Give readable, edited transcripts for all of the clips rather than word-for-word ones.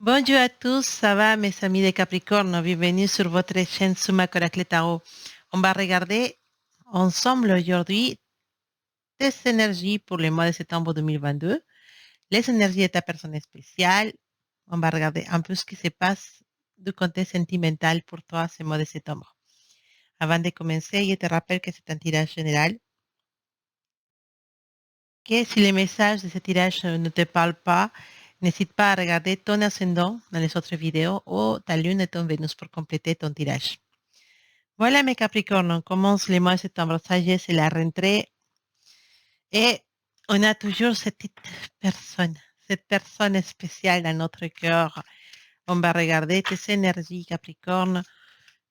Bonjour à tous, ça va mes amis de Capricorne, bienvenue sur votre chaîne Suma Coracle Tarot. On va regarder ensemble aujourd'hui tes énergies pour le mois de septembre 2022, les énergies de ta personne spéciale. On va regarder un peu ce qui se passe du côté sentimental pour toi ce mois de septembre. Avant de commencer, je te rappelle que c'est un tirage général, que si les messages de ce tirage ne te parlent pas, n'hésite pas à regarder ton ascendant dans les autres vidéos ou ta lune et ton Vénus pour compléter ton tirage. Voilà mes Capricornes, on commence le mois de septembre, ça y est, c'est la rentrée et on a toujours cette personne spéciale dans notre cœur. On va regarder tes énergies Capricorne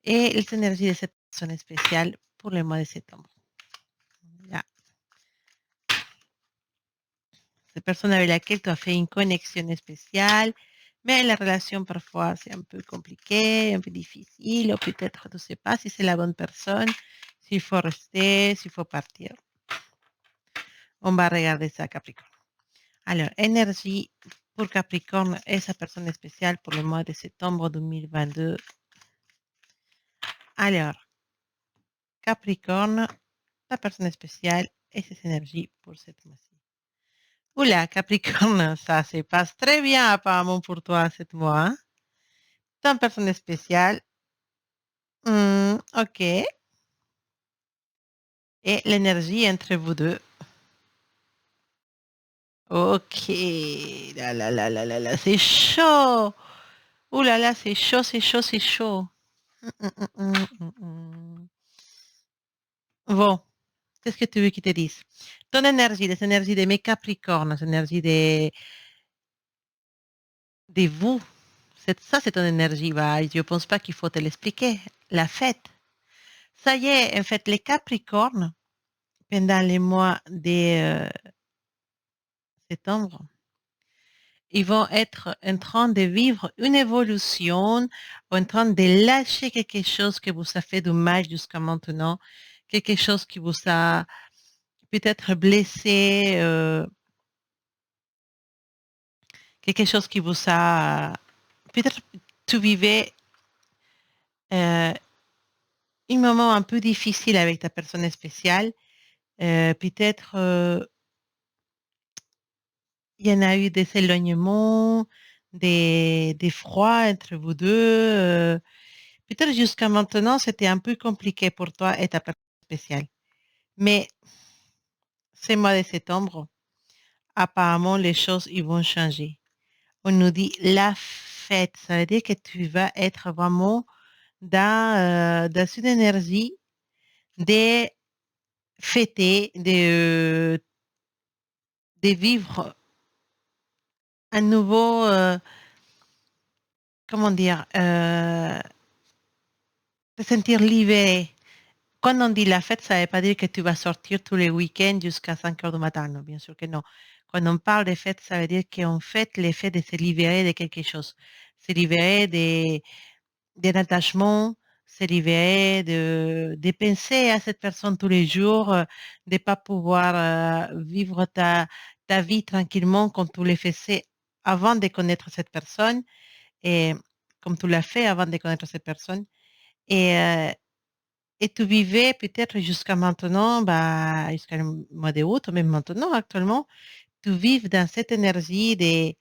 et les énergies de cette personne spéciale pour le mois de septembre. Là. Cette personne avec laquelle tu as fait une connexion spéciale, mais la relation parfois c'est un peu compliqué, un peu difficile, ou peut-être tu ne sais pas si c'est la bonne personne, s'il faut rester, s'il faut partir. On va regarder ça, Capricorne. Alors, énergie pour Capricorne et sa personne spéciale pour le mois de septembre 2022. Alors, Capricorne, ta personne spéciale et ses énergies pour cette mois-ci. Oula, Capricorne, ça se passe très bien apparemment pour toi cette mois. Hein? Ta personne spéciale. Ok. Et l'énergie entre vous deux. Ok. Là, là, là, là, là, là, c'est chaud. Ouh là là, c'est chaud, c'est chaud, c'est chaud. Bon, qu'est-ce que tu veux qu'ils te disent? Ton énergie, les énergies de mes Capricornes, les énergies de vous, ça c'est ton énergie. Bah, je ne pense pas qu'il faut te l'expliquer. La fête. Ça y est, en fait, les Capricornes, pendant les mois de septembre, ils vont être en train de vivre une évolution, en train de lâcher quelque chose que vous a fait du mal jusqu'à maintenant, quelque chose qui vous a peut-être blessé, quelque chose qui vous a... Peut-être tu vivais un moment un peu difficile avec ta personne spéciale. Peut-être il y en a eu des éloignements, des froids entre vous deux. Peut-être jusqu'à maintenant, c'était un peu compliqué pour toi et ta personne spéciale. Mais ce mois de septembre, apparemment, les choses ils vont changer. On nous dit la fête. Ça veut dire que tu vas être vraiment dans une énergie de fêter, de vivre un nouveau, comment dire, te sentir libéré. Quand on dit la fête, ça ne veut pas dire que tu vas sortir tous les week-ends jusqu'à 5 heures du matin. Non, bien sûr que non. Quand on parle de fête, ça veut dire qu'en fait, l'effet de se libérer de quelque chose. Se libérer d'un attachement, se libérer de penser à cette personne tous les jours, de ne pas pouvoir vivre ta vie tranquillement comme tu le faisais avant de connaître cette personne et comme tu l'as fait avant de connaître cette personne. Et, euh, et tu vivais peut-être jusqu'à maintenant, bah, jusqu'à le mois d'août, même maintenant, actuellement, tu vives dans cette énergie de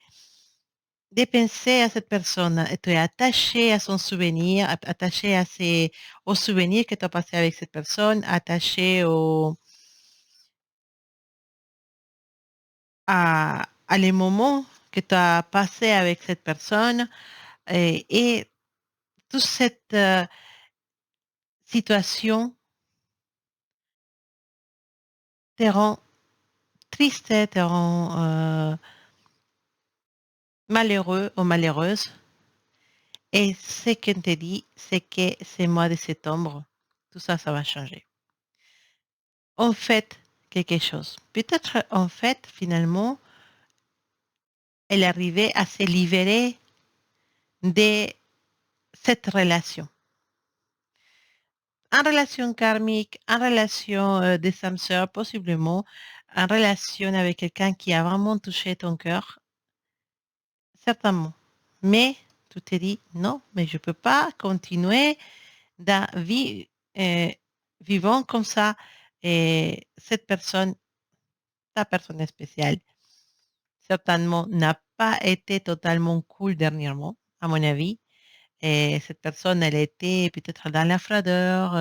penser à cette personne. Et tu es attaché à son souvenir, attaché aux souvenirs que tu as passé avec cette personne, attaché à les moments que tu as passés avec cette personne. Et toute cette situation te rend triste, te rend malheureux ou malheureuse. Et ce qu'on te dit, c'est que ce mois de septembre, tout ça, ça va changer. On fait quelque chose. Peut-être, en fait, finalement, elle arrivait à se libérer de cette relation. En relation karmique, en relation des âmes sœurs, possiblement, en relation avec quelqu'un qui a vraiment touché ton cœur, certainement. Mais tu te dis, non, mais je ne peux pas continuer dans vie, vivant comme ça. Et cette personne, ta personne spéciale, certainement n'a pas été totalement cool dernièrement, à mon avis. Et cette personne, elle était peut-être dans la froideur,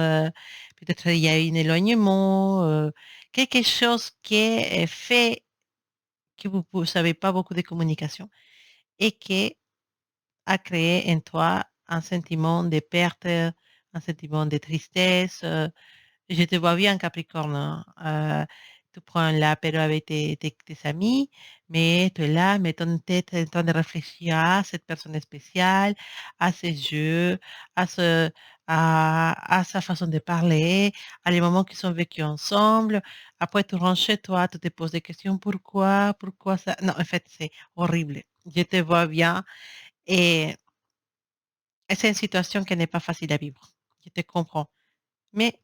peut-être il y a eu un éloignement, quelque chose qui est fait que vous ne savez pas beaucoup de communication et qui a créé en toi un sentiment de perte, un sentiment de tristesse. Je te vois bien, Capricorne, hein. Tu prends l'apéro avec tes amis, mais tu es là, mais ton tête est en train de réfléchir à cette personne spéciale, à ses jeux, à sa façon de parler, à les moments qui sont vécus ensemble. Après, tu rentres chez toi, tu te poses des questions, pourquoi ça? Non, en fait, c'est horrible. Je te vois bien et c'est une situation qui n'est pas facile à vivre. Je te comprends. Mais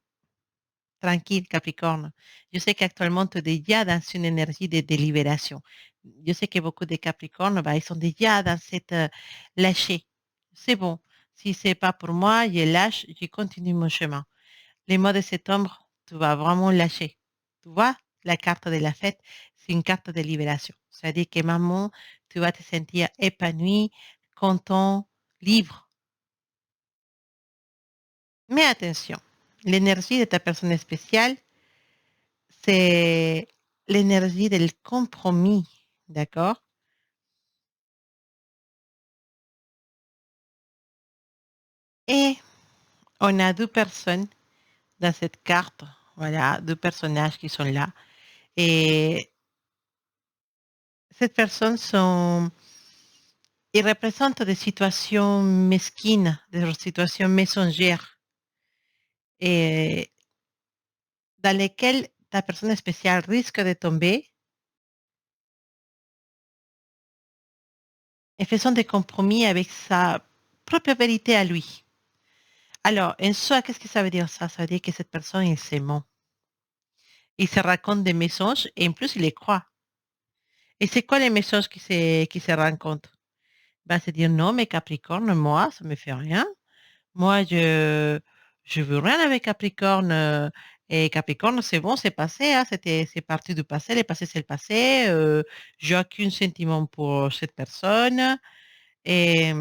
tranquille, Capricorne. Je sais qu'actuellement, tu es déjà dans une énergie de délibération. Je sais que beaucoup de Capricornes, bah, ils sont déjà dans cette lâcher. C'est bon. Si c'est pas pour moi, je lâche, je continue mon chemin. Les mois de septembre, tu vas vraiment lâcher. Tu vois, la carte de la fête, c'est une carte de libération. C'est-à-dire que maman, tu vas te sentir épanoui, content, libre. Mais attention, l'énergie de ta personne spéciale, c'est l'énergie del compromis, d'accord? Et on a deux personnes dans cette carte, voilà, deux personnages qui sont là. Et ces personnes sont, ils représentent des situations mesquines, des situations mensongères, et dans lesquelles ta personne spéciale risque de tomber et faisant des compromis avec sa propre vérité à lui. Alors, en soi, qu'est-ce que ça veut dire ça? Ça veut dire que cette personne, il se ment. Il se raconte des mensonges et en plus, il les croit. Et c'est quoi les mensonges qui se racontent? Bah, c'est dire non, mais Capricorne, moi, ça me fait rien. Moi, je veux rien avec Capricorne. Et Capricorne, c'est bon, c'est passé, hein, c'est parti du passé. Le passé, c'est le passé. J'ai aucun sentiment pour cette personne. Et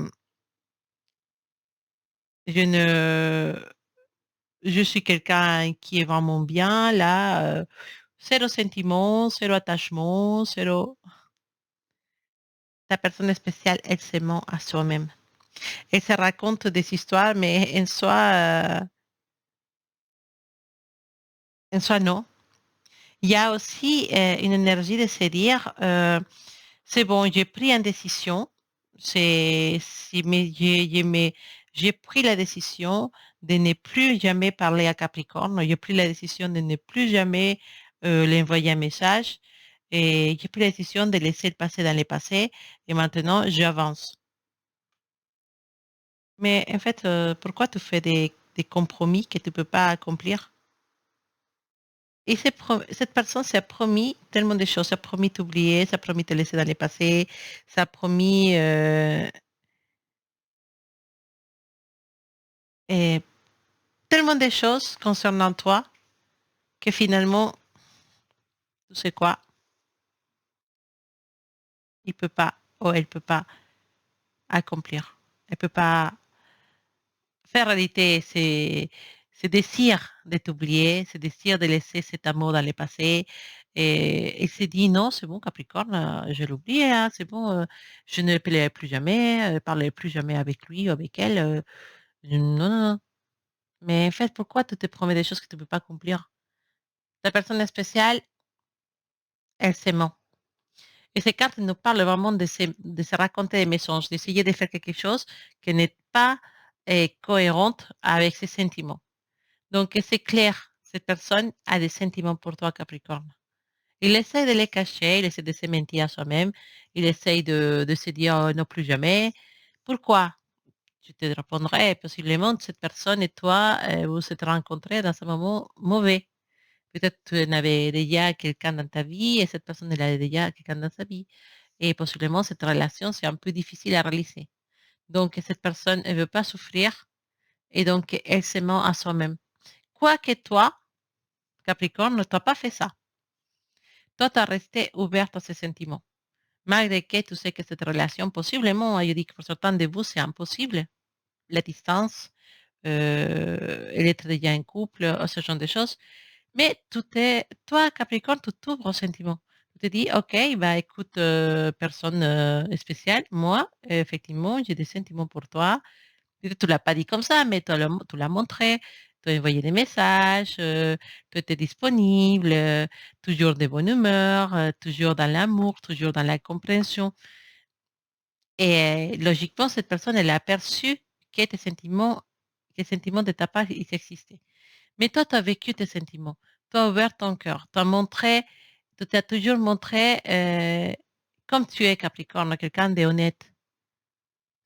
je ne, je suis quelqu'un qui est vraiment bien, là. Zéro sentiment, zéro attachement, zéro. La personne spéciale, elle se ment à soi-même. Elle se raconte des histoires, mais en soi, non. Il y a aussi une énergie de se dire, c'est bon, j'ai pris une décision. J'ai pris la décision de ne plus jamais parler à Capricorne. J'ai pris la décision de ne plus jamais lui envoyer un message. Et j'ai pris la décision de laisser le passé dans le passé. Et maintenant, j'avance. Mais en fait, pourquoi tu fais des compromis que tu ne peux pas accomplir? Et cette personne s'est promis tellement de choses. Ça a promis t'oublier, ça a promis te laisser dans le passé, ça a promis et tellement de choses concernant toi que finalement, tu sais quoi, il peut pas, ou elle peut pas accomplir. Elle peut pas faire réalité ces désirs de t'oublier, ces désirs de laisser cet amour dans le passé. Et s'est dit, non, c'est bon, Capricorne, je l'ai oublié, hein, c'est bon, je ne plairai plus jamais, parlerai plus jamais avec lui ou avec elle. Non, non, non. Mais en fait, pourquoi tu te promets des choses que tu ne peux pas accomplir? Ta personne spéciale, elle s'aimant. Et ces cartes nous parlent vraiment de se raconter des mensonges, d'essayer de faire quelque chose qui n'est pas cohérente avec ses sentiments. Donc, c'est clair, cette personne a des sentiments pour toi, Capricorne. Il essaie de les cacher, il essaie de se mentir à soi-même, il essaie de se dire oh, non plus jamais. Pourquoi? Je te répondrai, possiblement, cette personne et toi, vous vous êtes rencontrés dans un moment mauvais. Peut-être que tu en avais déjà quelqu'un dans ta vie et cette personne elle avait déjà quelqu'un dans sa vie. Et possiblement, cette relation, c'est un peu difficile à réaliser. Donc, cette personne, elle veut pas souffrir et donc elle se ment à soi-même. Quoique toi, Capricorne, ne t'as pas fait ça. Toi, tu as resté ouverte à ces sentiments. Malgré que tu sais que cette relation, possiblement, je dis que pour certains de vous, c'est impossible. La distance, et être déjà en couple, ce genre de choses. Mais toi, Capricorne, tu t'ouvres aux sentiments. Tu te dis, OK, bah écoute, personne spéciale. Moi, effectivement, j'ai des sentiments pour toi. Peut-être tu l'as pas dit comme ça, mais tu l'as montré. Tu as envoyé des messages, tu étais disponible, toujours de bonne humeur, toujours dans l'amour, toujours dans la compréhension. Et logiquement, cette personne, elle a perçu que tes sentiments de ta part, ils existaient. Mais toi, tu as vécu tes sentiments. Tu as ouvert ton cœur. Tu t'as toujours montré, comme tu es Capricorne, quelqu'un d'honnête.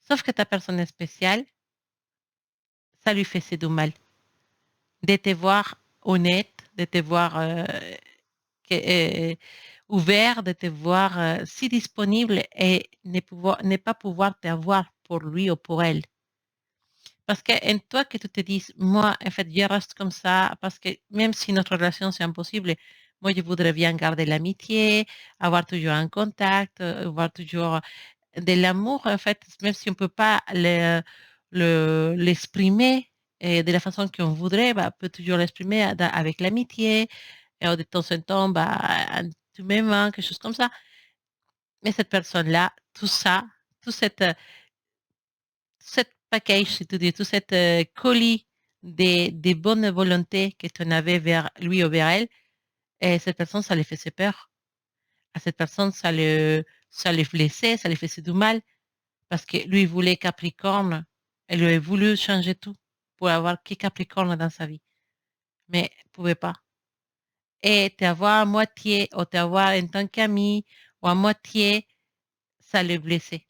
Sauf que ta personne spéciale, ça lui faisait du mal. De te voir honnête, de te voir ouvert, de te voir si disponible et ne pas pouvoir t'avoir pour lui ou pour elle. Parce que en toi que tu te dises, moi, en fait, je reste comme ça, parce que même si notre relation c'est impossible, moi, je voudrais bien garder l'amitié, avoir toujours un contact, avoir toujours de l'amour, en fait, même si on ne peut pas l'exprimer de la façon qu'on voudrait, bah, on peut toujours l'exprimer avec l'amitié, et de temps en temps, bah, tu m'aimes, hein, quelque chose comme ça. Mais cette personne-là, tout ça, tout cette, cette package, si tu dis, tout cette colis des bonnes volontés que tu en avais vers lui ou vers elle, et cette personne, ça lui faisait peur. À cette personne, ça le blessait, ça lui faisait du mal, parce que lui voulait Capricorne, elle lui a voulu changer tout pour avoir que Capricorne dans sa vie, mais elle ne pouvait pas. Et t'avoir à moitié, ou t'avoir en tant qu'ami, ou à moitié, ça le blessait.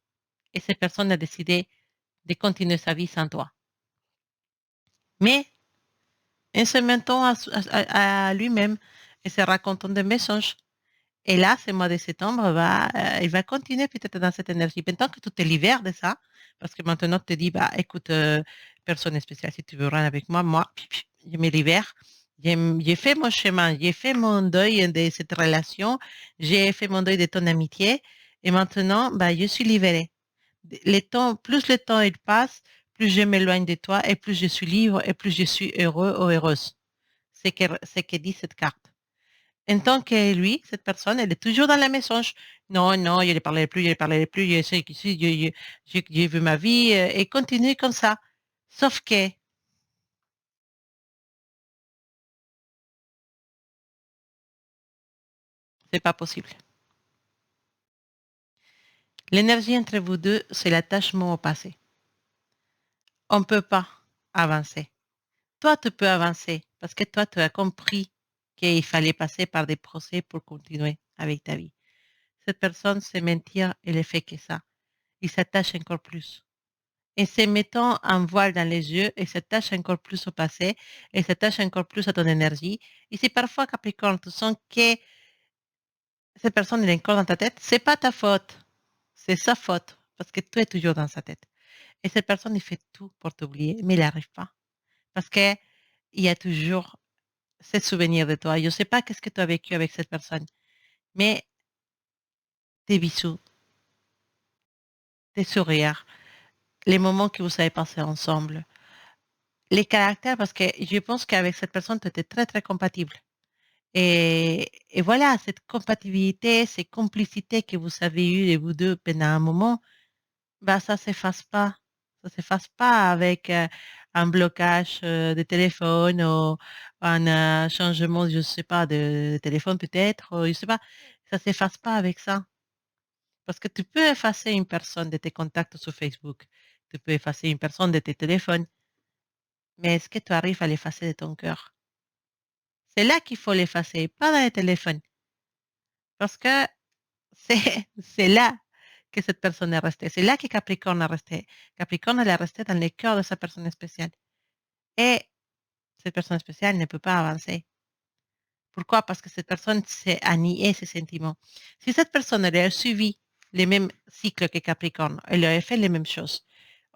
Et cette personne a décidé de continuer sa vie sans toi. Mais en se mentant à lui-même et se racontant des mensonges. Et là, ce mois de septembre, il va continuer peut-être dans cette énergie. Maintenant que tu te libères de ça, parce que maintenant tu te dis, bah, écoute, personne spéciale, si tu veux rien avec moi, moi, je me libère. J'ai fait mon chemin, j'ai fait mon deuil de cette relation, j'ai fait mon deuil de ton amitié, et maintenant, bah, je suis libérée. Plus le temps il passe, plus je m'éloigne de toi, et plus je suis libre, et plus je suis heureux ou heureuse. C'est que dit cette carte. En tant que lui, cette personne, elle est toujours dans la mensonge. Non, non, je ne parlerai plus, je ne parlerai plus, je sais que si, j'ai vu ma vie et continue comme ça. Sauf que c'est pas possible. L'énergie entre vous deux, c'est l'attachement au passé. On ne peut pas avancer. Toi, tu peux avancer parce que toi, tu as compris qu'il fallait passer par des procès pour continuer avec ta vie. Cette personne, c'est mentir et ne fait que ça. Il s'attache encore plus. Et se mettant un voile dans les yeux et s'attache encore plus au passé et s'attache encore plus à ton énergie. Et si parfois, Capricorne, tu sens que cette personne est encore dans ta tête, c'est pas ta faute, c'est sa faute parce que tu es toujours dans sa tête. Et cette personne, il fait tout pour t'oublier, mais il n'arrive pas parce que il y a toujours ce souvenir de toi. Je ne sais pas qu'est-ce que tu as vécu avec cette personne, mais tes bisous, tes sourires, les moments que vous avez passés ensemble, les caractères, parce que je pense qu'avec cette personne, tu étais très, très compatible. Et voilà, cette compatibilité, ces complicités que vous avez eues les vous 2 pendant un moment, bah, ça s'efface pas. Ça s'efface pas avec, un blocage, de téléphone ou un, changement, je sais pas, de téléphone peut-être, ou je sais pas. Ça s'efface pas avec ça. Parce que tu peux effacer une personne de tes contacts sur Facebook. Tu peux effacer une personne de tes téléphones, mais est-ce que tu arrives à l'effacer de ton cœur? C'est là qu'il faut l'effacer, pas dans le téléphone. Parce que c'est là que cette personne est restée. C'est là que Capricorne est resté. Capricorne, elle est restée dans le cœur de sa personne spéciale. Et cette personne spéciale ne peut pas avancer. Pourquoi? Parce que cette personne s'est a nié ses sentiments. Si cette personne elle a suivi les mêmes cycles que Capricorne, elle aurait fait les mêmes choses.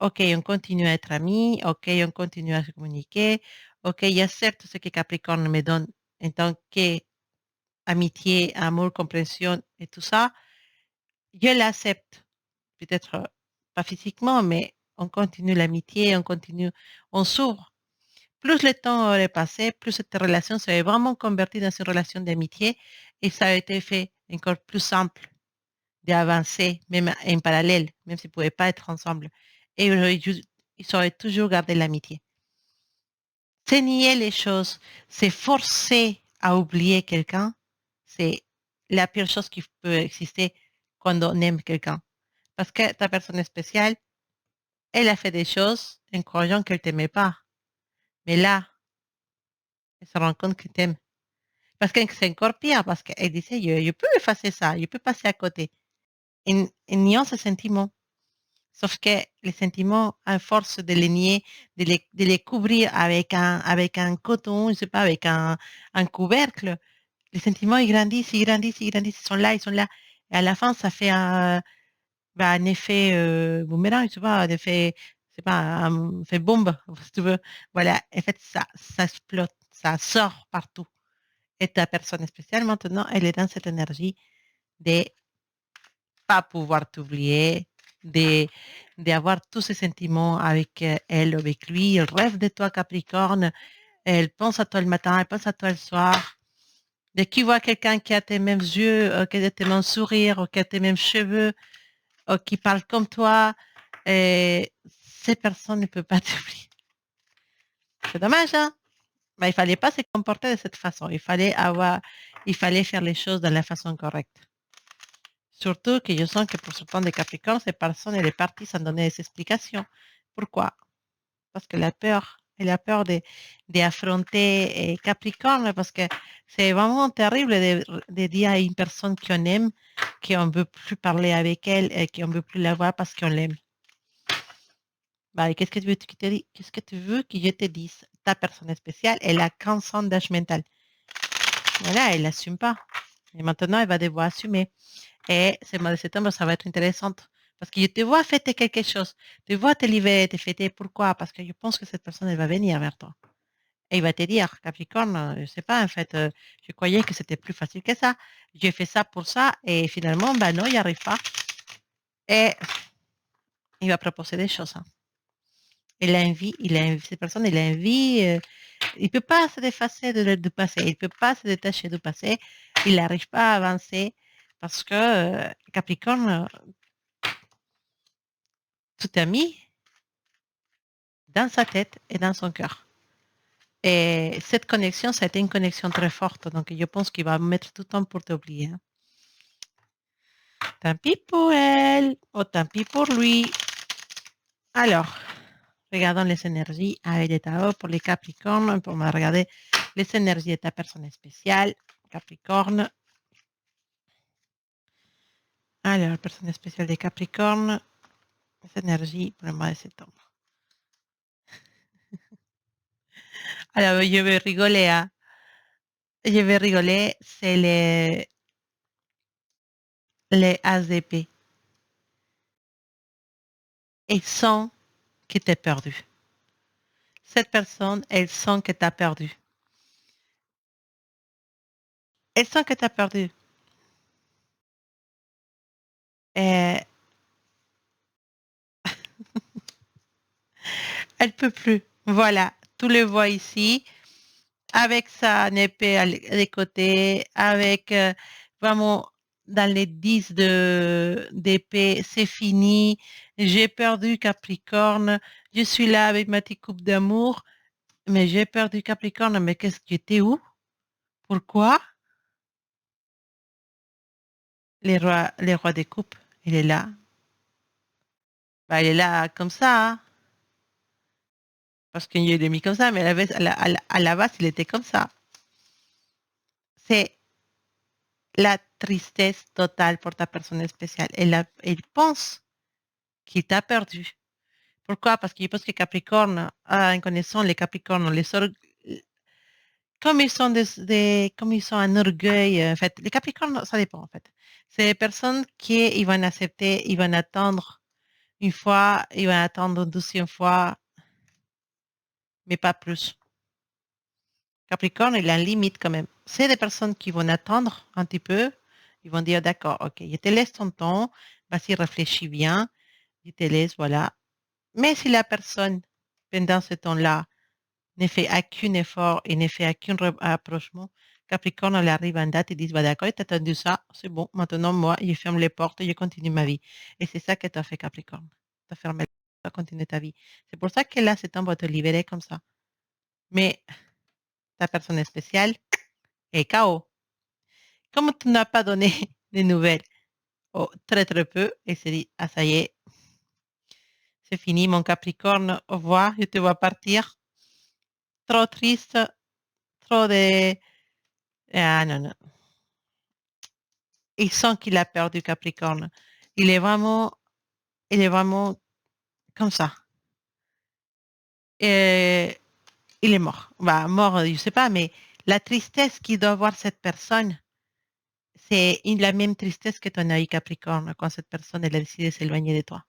OK, on continue à être amis. OK, on continue à se communiquer. OK, il y a certes ce que Capricorne me donne en tant qu'amitié, amour, compréhension et tout ça. Je l'accepte. Peut-être pas physiquement, mais on continue l'amitié, on continue, on s'ouvre. Plus le temps est passé, plus cette relation s'est vraiment convertie dans une relation d'amitié et ça a été fait encore plus simple d'avancer, même en parallèle, même s'ils ne pouvaient pas être ensemble. Et ils auraient toujours gardé l'amitié. C'est nier les choses, c'est forcer à oublier quelqu'un, c'est la pire chose qui peut exister quand on aime quelqu'un. Parce que ta personne spéciale, elle a fait des choses en croyant qu'elle t'aimait pas. Mais là, elle se rend compte que t'aime. Parce que c'est encore pire, parce qu'elle disait, je peux effacer ça, je peux passer à côté. En niant ce sentiment. Sauf que les sentiments, à force de les nier, de les couvrir avec un coton, je sais pas, avec un couvercle, les sentiments, ils grandissent, ils grandissent, ils grandissent, ils sont là, ils sont là. Et à la fin, ça fait un effet boomerang, tu vois, un effet, c'est pas, un effet bombe, si tu veux. Voilà, en fait, ça explose, ça sort partout. Et ta personne spéciale, maintenant, elle est dans cette énergie de pas pouvoir t'oublier, de d'avoir tous ces sentiments avec elle, avec lui. Elle rêve de toi, Capricorne. Elle pense à toi le matin, elle pense à toi le soir. Dès qu'il voit quelqu'un qui a tes mêmes yeux, qui a tes mêmes sourires, qui a tes mêmes cheveux, qui parle comme toi, et ces personnes ne peuvent pas t'oublier. C'est dommage, hein? Mais il fallait pas se comporter de cette façon. Il fallait faire les choses de la façon correcte. Surtout que je sens que pour certains des Capricornes, cette personne, elle est partie sans donner des explications. Pourquoi? Parce qu'elle a peur. Elle a peur d'affronter Capricorne parce que c'est vraiment terrible de dire à une personne qu'on aime qu'on ne veut plus parler avec elle et qu'on ne veut plus la voir parce qu'on l'aime. Bah, qu'est-ce que tu veux que je te dise? Qu'est-ce que tu veux que je te dise? Ta personne spéciale, elle a 15 ans d'âge mental. Voilà, elle n'assume pas. Et maintenant, elle va devoir assumer. Et ce mois de septembre, ça va être intéressant parce que je te vois fêter quelque chose. Tu vois te libérer, te fêter. Pourquoi? Parce que je pense que cette personne, elle va venir vers toi. Et il va te dire, Capricorne, je ne sais pas, en fait, je croyais que c'était plus facile que ça. J'ai fait ça pour ça et finalement, ben non, il n'y arrive pas. Et il va proposer des choses, hein. Cette personne, il a envie, il ne peut pas se défacer du passé, il ne peut pas se détacher du passé, il n'arrive pas à avancer parce que Capricorne, tout a mis dans sa tête et dans son cœur. Et cette connexion, ça a été une connexion très forte, donc je pense qu'il va mettre tout le temps pour t'oublier, hein. Tant pis pour elle, ou tant pis pour lui. Alors, regardons les énergies avec les tarots pour les Capricornes, pour me regarder les énergies de ta personne spéciale, Capricorne. Alors, personne spéciale de Capricorne, les énergies pour le mois de septembre. Alors, je vais rigoler, hein. Je vais rigoler, c'est les As d'épée. Ils sentent que tu es perdu. Cette personne, elle sent que tu as perdu. Elle sent que tu as perdu. Et elle peut plus. Voilà, tu le vois ici, avec sa épée des côtés, avec vraiment dans les 10 d'épée, c'est fini. J'ai perdu Capricorne. Je suis là avec ma petite coupe d'amour, mais j'ai perdu Capricorne. Mais qu'est-ce que tu où? Pourquoi? Les rois des coupes, il est là. Bah, il est là comme ça, hein, parce qu'il est mis comme ça, mais à la base, il était comme ça. C'est la tristesse totale pour ta personne spéciale. Elle pense qu'il t'a perdu. Pourquoi? Parce que je pense que Capricorne, en connaissant les Capricornes, comme ils sont un orgueil, en fait, les Capricornes, ça dépend, en fait. C'est des personnes qui ils vont accepter, ils vont attendre Une fois, il va attendre une deuxième fois, mais pas plus. Capricorne, il a une limite quand même. C'est des personnes qui vont attendre un petit peu. Ils vont dire, d'accord, ok, je te laisse ton temps, vas-y, réfléchis bien, je te laisse, voilà. Mais si la personne, pendant ce temps-là, ne fait aucun effort et ne fait aucun rapprochement, Capricorne, elle arrive en date et dit, bah, d'accord, tu as attendu ça, c'est bon, maintenant, moi, je ferme les portes et je continue ma vie. Et c'est ça que tu as fait, Capricorne. Tu as fermé les portes, tu as continué ta vie. C'est pour ça que là, c'est temps pour te libérer comme ça. Mais ta personne spéciale est KO. Comme tu n'as pas donné de nouvelles, oh, très très peu, et c'est dit, ah ça y est, c'est fini mon Capricorne, au revoir, je te vois partir. Trop triste, trop de... Ah non, non. Il sent qu'il a perdu Capricorne. Il est vraiment comme ça. Et il est mort. Bah, mort, je sais pas, mais la tristesse qu'il doit avoir cette personne, c'est la même tristesse que ton œil Capricorne quand cette personne elle a décidé de s'éloigner de toi.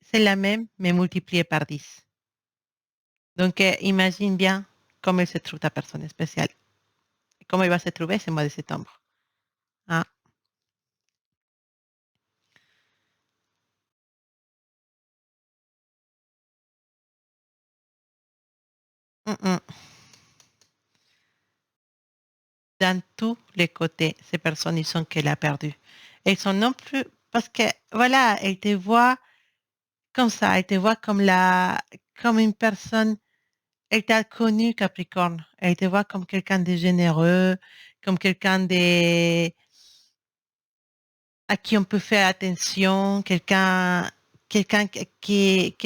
C'est la même, mais multipliée par 10. Donc, imagine bien comment se trouve ta personne spéciale. Comment il va se trouver ce mois de septembre. Ah, mm, mm. Dans tous les côtés, ces personnes, ils sont qu'elle a perdu. Et ils sont non plus, parce que, voilà, elle te voit comme ça, elle te voit comme une personne, elle t'a connu Capricorne, elle te voit comme quelqu'un de généreux, comme quelqu'un de, à qui on peut faire attention, quelqu'un que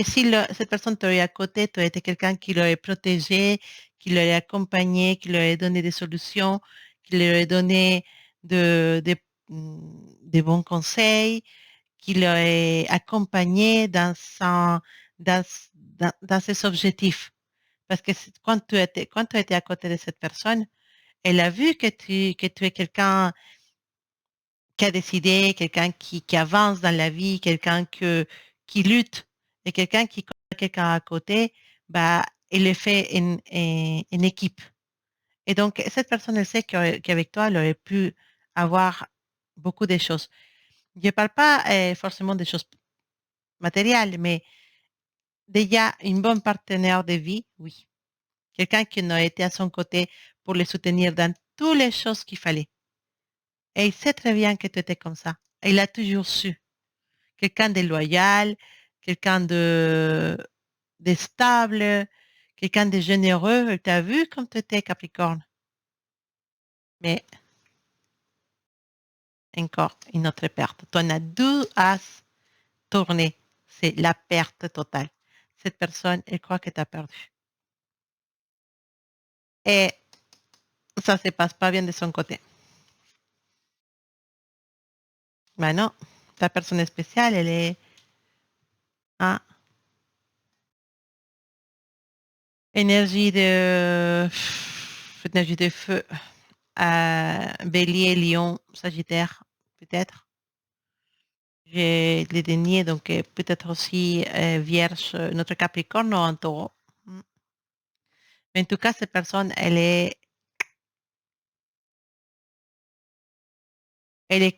si cette personne t'aurait à côté, tu aurais été quelqu'un qui l'aurait protégé, qui l'aurait accompagné, qui lui aurait donné des solutions, qui lui aurait donné des bons conseils, qui l'aurait accompagné dans, dans ses objectifs. Parce que quand tu étais à côté de cette personne, elle a vu que tu es quelqu'un qui a décidé, quelqu'un qui avance dans la vie, qui lutte, et quelqu'un qui a quelqu'un à côté, bah, il le fait en équipe. Et donc, cette personne, elle sait qu'avec toi, elle aurait pu avoir beaucoup de choses. Je ne parle pas forcément des choses matérielles, mais déjà, une bonne partenaire de vie, oui. Quelqu'un qui a été à son côté pour le soutenir dans toutes les choses qu'il fallait. Et il sait très bien que tu étais comme ça. Et il a toujours su. Quelqu'un de loyal, quelqu'un de stable, quelqu'un de généreux. Elle t'a vu comme tu étais Capricorne. Mais encore une autre perte. Tu en as deux as tournés. C'est la perte totale. Cette personne, elle croit que tu as perdu. Et ça se passe pas bien de son côté. Ben non, ta personne spéciale, elle est ah, énergie de feu, bélier, lion, sagittaire, peut-être. J'ai les deniers, donc peut-être aussi vierge, notre capricorne ou un taureau. Mm. Mais en tout cas, cette personne, elle est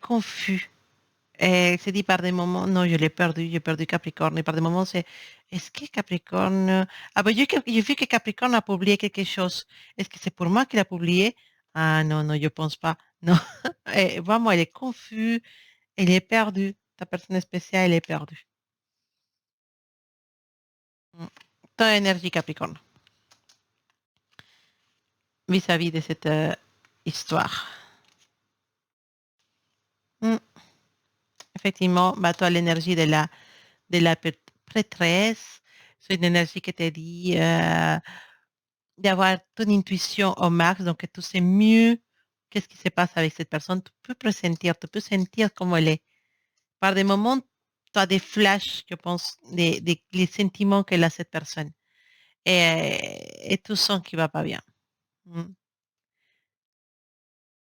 confuse. Elle se dit par des moments, non, je l'ai perdu, j'ai perdu Capricorne. Et par des moments, c'est, est-ce que Capricorne... Ah ben, j'ai vu que Capricorne a publié quelque chose. Est-ce que c'est pour moi qu'il a publié? Ah non, non, je pense pas. Non. Et vraiment, elle est confuse, elle est perdue. Ta personne spéciale, elle est perdue. Mm. Ton énergie Capricorne vis-à-vis de cette histoire. Mm. Effectivement, bah, toi, l'énergie de la prêtresse, c'est une énergie qui te dit d'avoir ton intuition au max, donc que tu sais mieux qu'est-ce qui se passe avec cette personne. Tu peux pressentir, tu peux sentir comment elle est. Par des moments, tu as des flashs, je pense, les sentiments qu'elle a cette personne. Et tu sens qu'il va pas bien. Mm.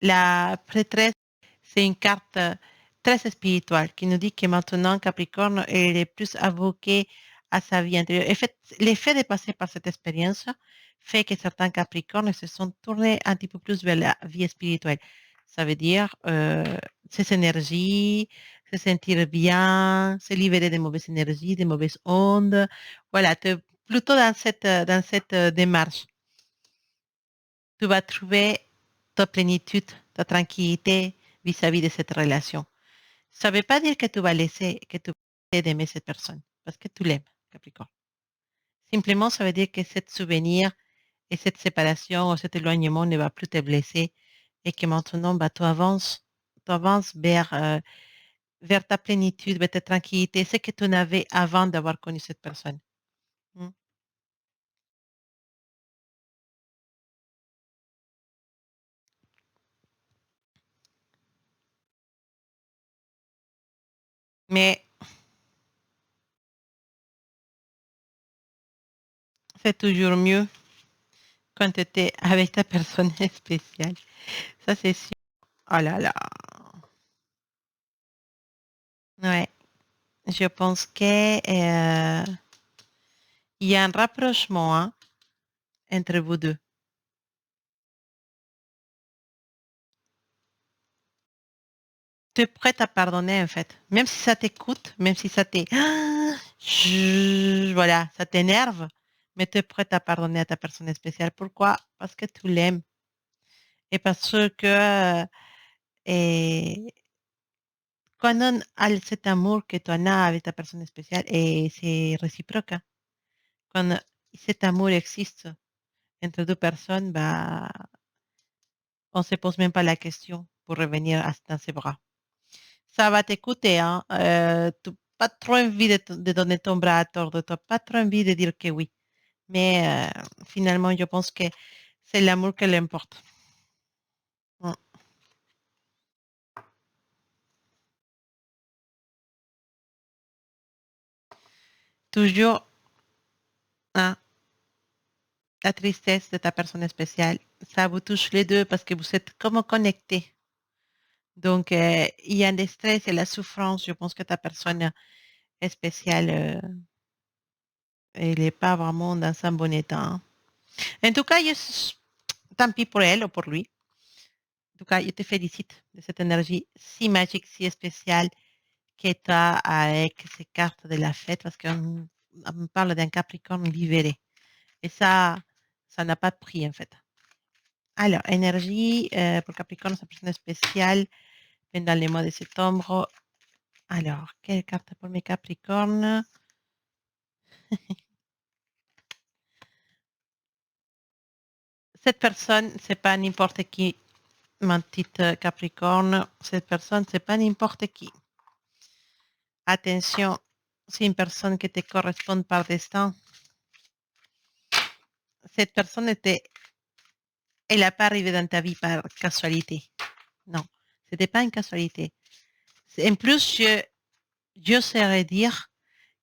La prêtresse, c'est une carte. très spirituel qui nous dit que maintenant Capricorne elle est plus avoué à sa vie intérieure. En fait, l'effet de passer par cette expérience fait que certains Capricornes se sont tournés un petit peu plus vers la vie spirituelle. Ça veut dire ces énergies, se sentir bien, se libérer des mauvaises énergies, des mauvaises ondes. Voilà, plutôt dans cette démarche. Tu vas trouver ta plénitude, ta tranquillité vis-à-vis de cette relation. Ça ne veut pas dire que tu vas laisser, que tu vas aimer cette personne, parce que tu l'aimes, Capricorne. Simplement, ça veut dire que ce souvenir et cette séparation ou cet éloignement ne va plus te blesser et que maintenant, bah, tu avances vers ta plénitude, vers ta tranquillité, ce que tu n'avais avant d'avoir connu cette personne. Mm. Mais c'est toujours mieux quand tu étais avec ta personne spéciale. Ça, c'est sûr. Oh là là. Ouais. Je pense que il y a un rapprochement hein, entre vous deux. Tu es prête à pardonner en fait, même si ça t'écoute, même si ça t'est, voilà, ça t'énerve, mais tu es prête à pardonner à ta personne spéciale. Pourquoi? Parce que tu l'aimes et parce que et quand on a cet amour que tu en as avec ta personne spéciale et c'est réciproque, hein. Quand cet amour existe entre deux personnes, bah, on se pose même pas la question pour revenir dans ses bras. Ça va t'écouter, hein. Tu pas trop envie de donner ton bras à tordre, tu pas trop envie de dire que oui. Mais finalement, je pense que c'est l'amour qui l'importe. Mm. Toujours hein, la tristesse de ta personne spéciale, ça vous touche les deux parce que vous êtes comme connectés. Donc, il y a des stress et la souffrance. Je pense que ta personne spéciale, elle n'est pas vraiment dans un bon état. Hein. En tout cas, tant pis pour elle ou pour lui. En tout cas, je te félicite de cette énergie si magique, si spéciale que tu as avec ces cartes de la fête parce qu'on me parle d'un Capricorne libéré. Et ça n'a pas de prix en fait. Alors, énergie pour Capricorne, c'est une personne spéciale pendant les mois de septembre. Alors, quelle carte pour mes Capricornes? Cette personne, c'est pas n'importe qui, mon petit Capricorne. Cette personne, c'est pas n'importe qui. Attention, c'est une personne qui te correspond par destin. Cette personne elle n'a pas arrivé dans ta vie par casualité. Non, c'était pas une casualité. En plus, je saurais dire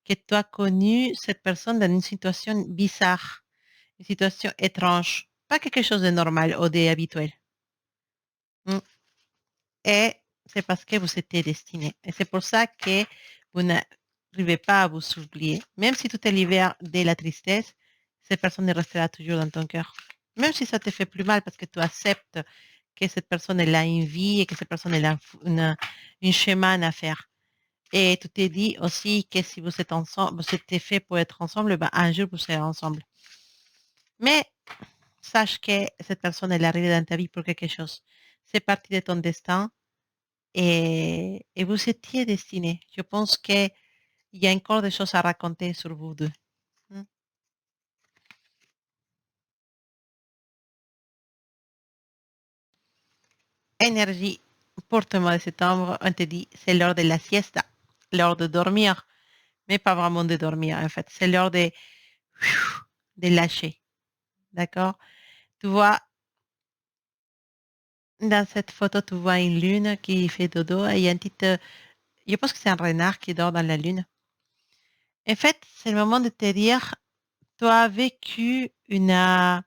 que tu as connu cette personne dans une situation bizarre, une situation étrange, pas quelque chose de normal ou d'habituel. Mm. Et c'est parce que vous étiez destinés. Et c'est pour ça que vous n'arrivez pas à vous oublier. Même si tu te libères de la tristesse, cette personne restera toujours dans ton cœur. Même si ça te fait plus mal parce que tu acceptes que cette personne elle a une vie et que cette personne elle a une chemin à faire. Et tu t'es dit aussi que si vous êtes ensemble, vous êtes fait pour être ensemble, ben un jour vous serez ensemble. Mais sache que cette personne elle est arrivée dans ta vie pour quelque chose. C'est partie de ton destin et vous étiez destinés. Je pense qu'il y a encore des choses à raconter sur vous deux. Mm. Énergie pour le mois de septembre, on te dit c'est l'heure de la siesta, l'heure de dormir, mais pas vraiment de dormir en fait. C'est l'heure de lâcher. D'accord? Tu vois, dans cette photo, tu vois une lune qui fait dodo et il y a un petit, je pense que c'est un renard qui dort dans la lune. En fait, c'est le moment de te dire, tu as vécu tu as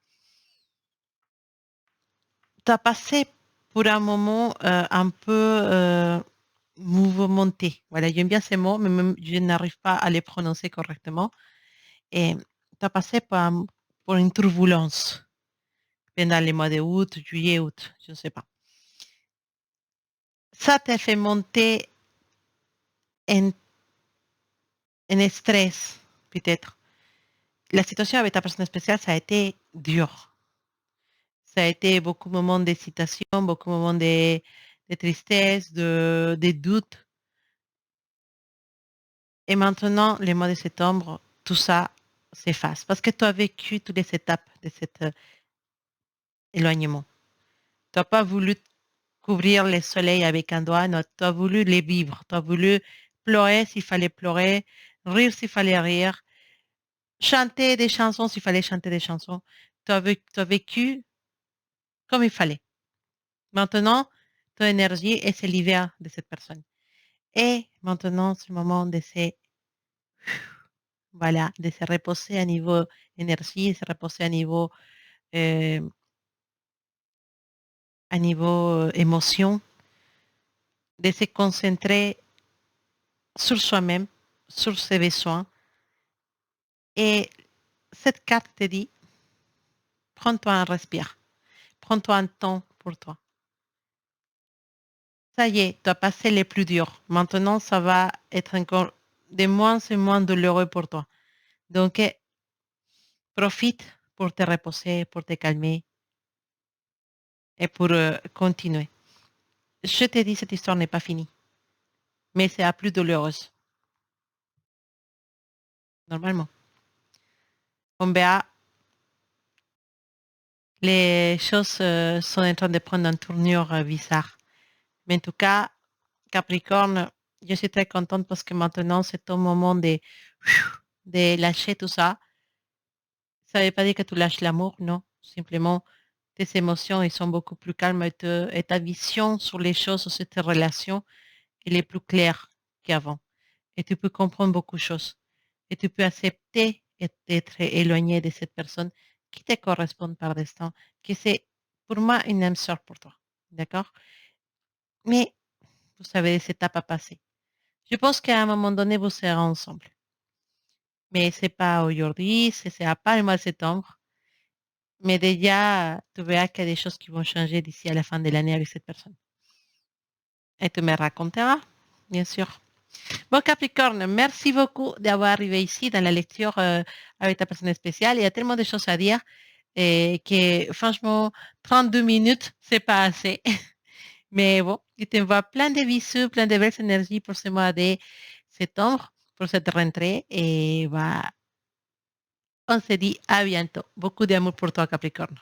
passé pour un moment un peu mouvementé. Voilà, j'aime bien ces mots, mais même je n'arrive pas à les prononcer correctement. Et tu as passé pour une turbulence pendant les mois de août, juillet, août, je ne sais pas. Ça t'a fait monter en, en stress, peut-être. La situation avec ta personne spéciale, ça a été dur. Ça a été beaucoup de moments d'hésitation, beaucoup de moments de tristesse, de doute. Et maintenant, les mois de septembre, tout ça s'efface parce que tu as vécu toutes les étapes de cet éloignement. Tu n'as pas voulu couvrir le soleil avec un doigt, non, tu as voulu les vivre. Tu as voulu pleurer s'il fallait pleurer, rire s'il fallait rire, chanter des chansons s'il fallait chanter des chansons. Tu as vécu comme il fallait. Maintenant, ton énergie est se libère de cette personne. Et maintenant, c'est le moment de se, voilà, de se reposer à niveau énergie, de se reposer euh, à niveau émotion, de se concentrer sur soi-même, sur ses besoins. Et cette carte te dit, prends-toi un respire, prends-toi un temps pour toi. Ça y est, tu as passé les plus durs. Maintenant, ça va être encore de moins en moins douloureux pour toi. Donc, profite pour te reposer, pour te calmer et pour continuer. Je te dis, cette histoire n'est pas finie, mais c'est la plus douloureuse, normalement. On verra, les choses sont en train de prendre une tournure bizarre. Mais en tout cas, Capricorne, je suis très contente parce que maintenant, c'est ton moment de lâcher tout ça. Ça ne veut pas dire que tu lâches l'amour, non. Simplement, tes émotions, elles sont beaucoup plus calmes et ta vision sur les choses, sur cette relation, elle est plus claire qu'avant. Et tu peux comprendre beaucoup de choses. Et tu peux accepter d'être éloigné de cette personne qui te correspond par destin, qui c'est pour moi une âme sœur pour toi. D'accord? Mais vous savez, des étapes à passer. Je pense qu'à un moment donné, vous serez ensemble. Mais c'est pas aujourd'hui, ce sera pas le mois de septembre. Mais déjà, tu verras qu'il y a des choses qui vont changer d'ici à la fin de l'année avec cette personne. Et tu me raconteras, bien sûr. Bon, Capricorne, merci beaucoup d'avoir arrivé ici dans la lecture avec ta personne spéciale. Il y a tellement de choses à dire et que, franchement, 32 minutes, c'est pas assez. Mais bon, je t'envoie plein de bisous, plein de belles énergies pour ce mois de septembre, pour cette rentrée. Et bah, on se dit à bientôt. Beaucoup d'amour pour toi, Capricorne.